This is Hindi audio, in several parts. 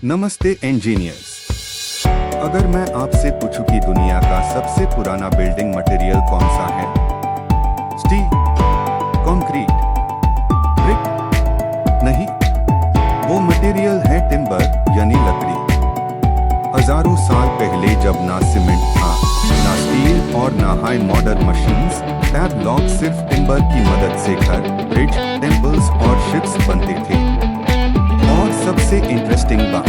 नमस्ते इंजीनियर्स। अगर मैं आपसे पूछूं कि दुनिया का सबसे पुराना बिल्डिंग मटेरियल कौन सा है? Steel, concrete, brick? नहीं, वो मटेरियल है टिम्बर यानी लकड़ी। हजारों साल पहले जब ना सीमेंट था, ना स्टील और ना हाई मॉडर्न मशीन्स, तब लोग सिर्फ टिम्बर की मदद से घर, ब्रिज, टेम्पल्स और शिप्स बनते थे। और सबसे इंटरेस्टिंग बात,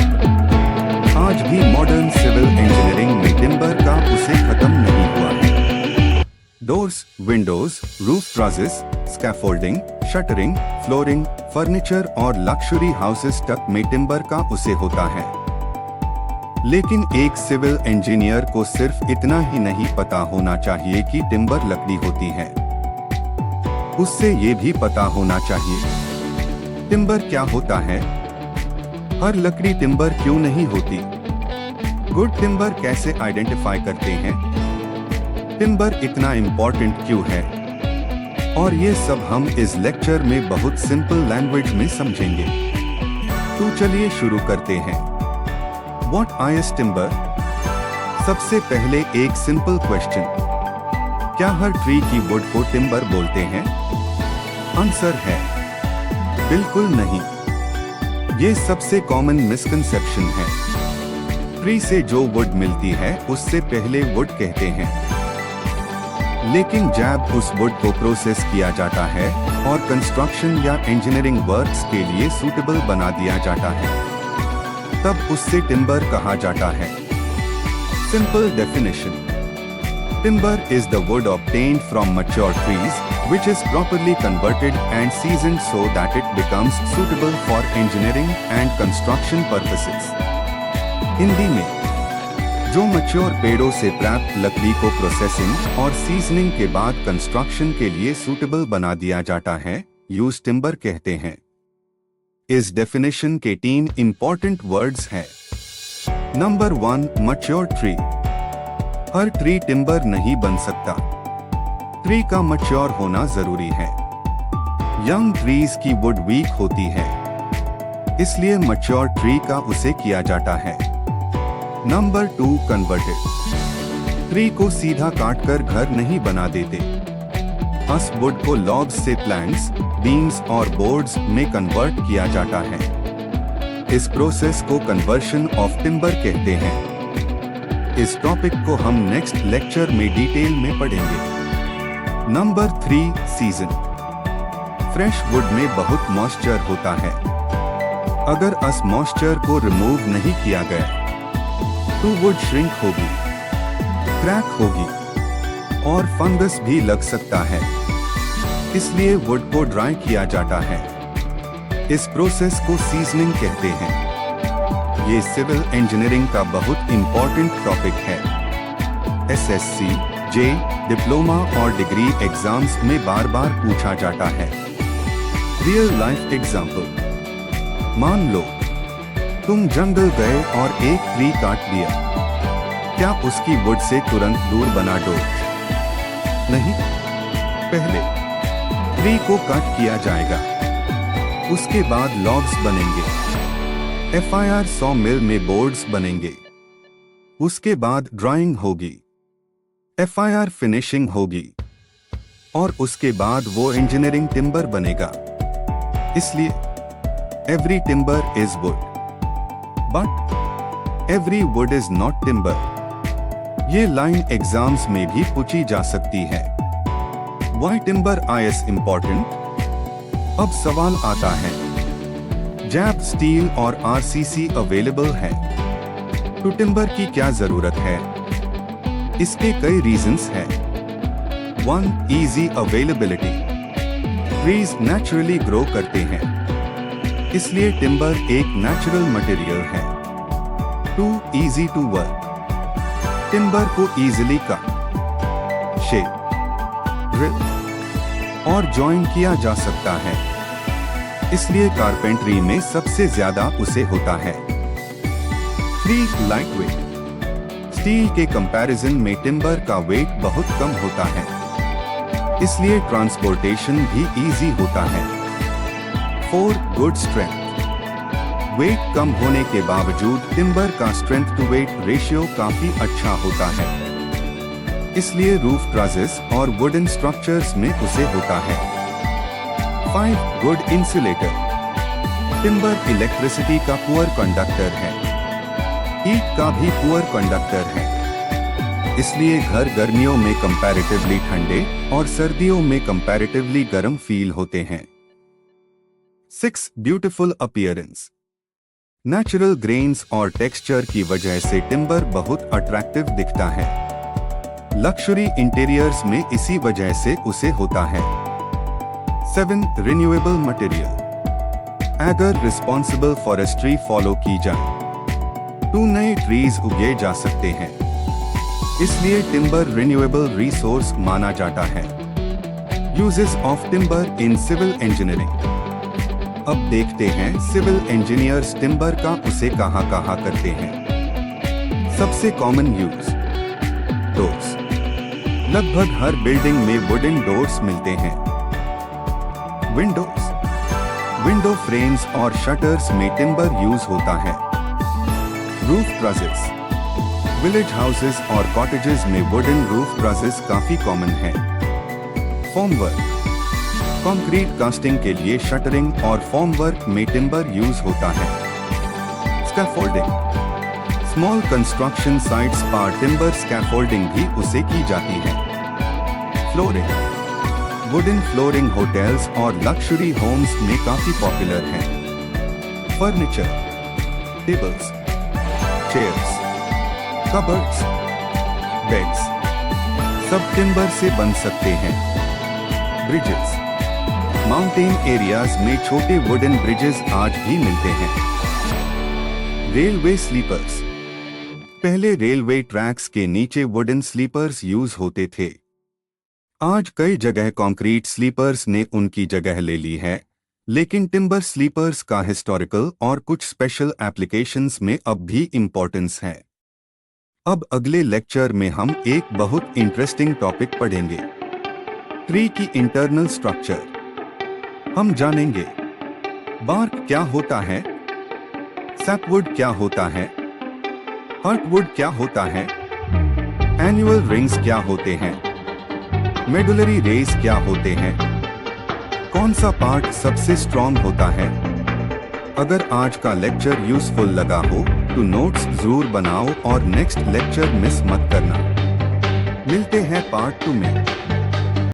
आज भी मॉडर्न सिविल इंजीनियरिंग में टिम्बर का उसे खत्म नहीं हुआ है। Doors, Windows, roof trusses, scaffolding, shuttering, flooring, furniture और लक्जरी हाउसेस तक में टिम्बर का उसे होता है। लेकिन एक सिविल इंजीनियर को सिर्फ इतना ही नहीं पता होना चाहिए कि टिम्बर लकड़ी होती है, उससे ये भी पता होना चाहिए टिम्बर क्या होता है। हर लकड़ी टिम्बर क्यों नहीं होती? गुड टिम्बर कैसे आइडेंटिफाई करते हैं? टिम्बर इतना इम्पोर्टेंट क्यों है? और ये सब हम इस लेक्चर में बहुत सिंपल लैंग्वेज में समझेंगे। तो चलिए शुरू करते हैं। What is timber? सबसे पहले एक सिंपल क्वेश्चन, क्या हर ट्री की वुड को टिम्बर बोलते हैं? आंसर है बिल्कुल नहीं। ये सबसे कॉमन मिसकंसेप्शन है। ट्री से जो वुड मिलती है उससे पहले वुड कहते हैं, लेकिन जब उस वुड को प्रोसेस किया जाता है और कंस्ट्रक्शन या इंजीनियरिंग वर्क्स के लिए सूटेबल बना दिया जाता है, तब उससे टिम्बर कहा जाता है। Simple definition, timber is the wood obtained from mature trees, which is properly converted and seasoned so that it becomes suitable for engineering and construction purposes. Hindi में, जो मैच्योर पेड़ों से प्राप्त लकड़ी को प्रोसेसिंग और सीजनिंग के बाद कंस्ट्रक्शन के लिए सूटेबल बना दिया जाता है, यूज टिम्बर कहते हैं। इस डेफिनेशन के 3 इंपॉर्टेंट वर्ड्स हैं। Number 1, mature tree. हर ट्री टिम्बर नहीं बन सकता। ट्री का मैच्योर होना जरूरी है। यंग ट्रीज की वुड वीक होती है, इसलिए मैच्योर ट्री का उसे किया जाता है। Number 2, converted. ट्री को सीधा काटकर घर नहीं बना देते। उस वुड को लॉग्स से प्लैंक्स, बीम्स और बोर्ड्स में कन्वर्ट किया जाता है। इस प्रोसेस को कन्वर्शन ऑफ टिम्बर कहते हैं। इस टॉपिक को हम नेक्स्ट लेक्चर में डिटेल में पढ़ेंगे। Number 3, season. फ्रेश वुड में बहुत मॉइस्चर होता है। अगर उस मॉइस्चर को रिमूव नहीं किया गया तो वुड श्रिंक होगी, क्रैक होगी और फंगस भी लग सकता है। इसलिए वुड को ड्राई किया जाता है। इस प्रोसेस को सीजनिंग कहते हैं। ये सिविल इंजीनियरिंग का बहुत इंपॉर्टेंट टॉपिक है। एसएससी, जे, डिप्लोमा और डिग्री एग्जाम्स में बार बार पूछा जाता है। रियल लाइफ एग्जाम्पल, मान लो तुम जंगल गए और एक ट्री काट दिया, क्या उसकी वुड से तुरंत दूर बना दो? नहीं, पहले ट्री को कट किया जाएगा, उसके बाद लॉग्स बनेंगे, FIR सॉ मिल में बोर्ड्स बनेंगे, उसके बाद ड्राइंग होगी, FIR फिनिशिंग होगी और उसके बाद वो इंजीनियरिंग टिम्बर बनेगा। इसलिए every timber is would but every would is not timber. ये लाइन एग्जाम्स में भी पूछी जा सकती है। Why timber is important? अब सवाल आता है, जब स्टील और RCC अवेलेबल है तो टिम्बर की क्या जरूरत है? इसके कई रीजंस हैं। 1, easy availability. Trees naturally grow करते हैं, इसलिए टिम्बर एक नेचुरल मटेरियल है। 2, इजी टू वर्क। टिम्बर को इजीली कट, शेप, ड्रिल और जॉइन किया जा सकता है, इसलिए कारपेंटरी में सबसे ज्यादा उसे होता है। 3, लाइट वेट। स्टील के कंपैरिजन में टिम्बर का वेट बहुत कम होता है, इसलिए ट्रांसपोर्टेशन भी इजी होता है। 4, गुड स्ट्रेंथ। वेट कम होने के बावजूद टिम्बर का स्ट्रेंथ टू वेट रेशियो काफी अच्छा होता है, इसलिए रूफ ट्रसेस और वुडन स्ट्रक्चर्स में उसे होता है। 5. Good insulator. टिम्बर इलेक्ट्रिसिटी का पुअर कंडक्टर है, हीट का भी पुअर कंडक्टर है, इसलिए घर गर्मियों में कंपैरेटिवली ठंडे और सर्दियों में कंपैरेटिवली गर्म फील होते हैं। 6. Beautiful appearance. नेचुरल ग्रेन्स और टेक्सचर की वजह से टिम्बर बहुत अट्रैक्टिव दिखता है। लक्जरी इंटीरियर्स में इसी वजह से उसे होता है। 7. Renewable material. अगर रिस्पॉन्सिबल फॉरेस्ट्री फॉलो की जाए तो नए ट्रीज उगे जा सकते हैं, इसलिए टिम्बर रिन्यूएबल रिसोर्स माना जाता है। Uses of timber in civil engineering. अब देखते हैं सिविल इंजीनियर्स टिम्बर का उसे कहां करते हैं। सबसे कॉमन यूज डोर्स। लगभग हर बिल्डिंग में वुडन डोर्स मिलते हैं। विंडोज। विंडो फ्रेम्स और शटर्स में टिम्बर यूज होता है। Roof trusses. विलेज हाउसेस और कॉटेजेस में वुडन रूफ ट्रसेस काफी कॉमन है। फॉर्मवर्क। कंक्रीट कास्टिंग के लिए शटरिंग और फॉर्मवर्क में टिम्बर यूज होता है। स्कैफोल्डिंग। स्मॉल कंस्ट्रक्शन साइट्स पर टिम्बर स्कैफोल्डिंग भी उसे की जाती है। फ्लोरिंग। वुडन फ्लोरिंग होटल्स और लक्जरी होम्स में काफी पॉपुलर है। Furniture. Tables, chairs, cupboards, beds सब टिम्बर से बन सकते हैं। ब्रिजेस। माउंटेन एरियाज में छोटे वुडन ब्रिजेस आज भी मिलते हैं। Railway sleepers. पहले रेलवे ट्रैक्स के नीचे वुडन स्लीपर्स यूज होते थे। आज कई जगह कंक्रीट स्लीपर्स ने उनकी जगह ले ली है, लेकिन टिम्बर स्लीपर्स का हिस्टोरिकल और कुछ स्पेशल एप्लीकेशंस में अब भी इम्पोर्टेंस है। अब अगले लेक्चर में हम एक बहुत इंटरेस्टिंग टॉपिक पढ़ेंगे, ट्री की इंटरनल स्ट्रक्चर। हम जानेंगे बार्क क्या होता है, सैपवुड क्या होता है, हर्टवुड क्या होता है, एनुअल रिंग्स क्या होते हैं, मेडुलरी रेस क्या होते हैं, कौन सा पार्ट सबसे स्ट्रॉन्ग होता है। अगर आज का लेक्चर यूजफुल लगा हो तो नोट्स जरूर बनाओ और नेक्स्ट लेक्चर मिस मत करना। मिलते हैं पार्ट 2 में।